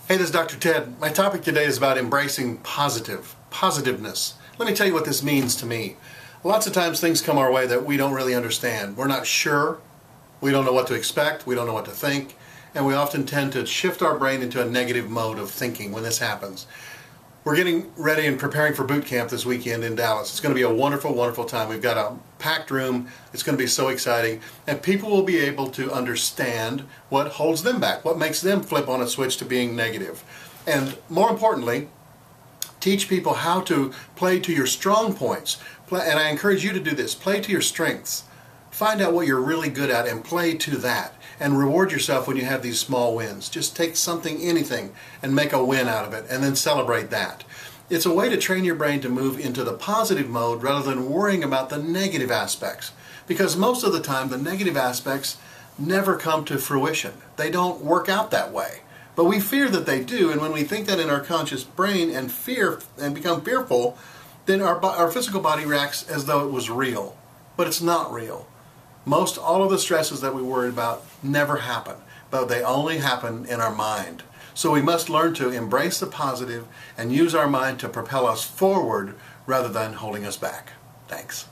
Hey, this is Dr. Ted. My topic today is about embracing positiveness. Let me tell you what this means to me. Lots of times things come our way that we don't really understand. We're not sure, we don't know what to expect, we don't know what to think, and we often tend to shift our brain into a negative mode of thinking when this happens. We're getting ready and preparing for boot camp this weekend in Dallas. It's going to be a wonderful, wonderful time. We've got a packed room. It's going to be so exciting. And people will be able to understand what holds them back, what makes them flip on a switch to being negative. And more importantly, teach people how to play to your strong points. And I encourage you to do this. Play to your strengths. Find out what you're really good at and play to that. And reward yourself when you have these small wins. Just take something, anything, and make a win out of it, and then celebrate that. It's a way to train your brain to move into the positive mode rather than worrying about the negative aspects. Because most of the time, the negative aspects never come to fruition. They don't work out that way. But we fear that they do, and when we think that in our conscious brain and fear and become fearful, then our physical body reacts as though it was real. But it's not real. All of the stresses that we worry about never happen, but they only happen in our mind. So we must learn to embrace the positive and use our mind to propel us forward rather than holding us back. Thanks.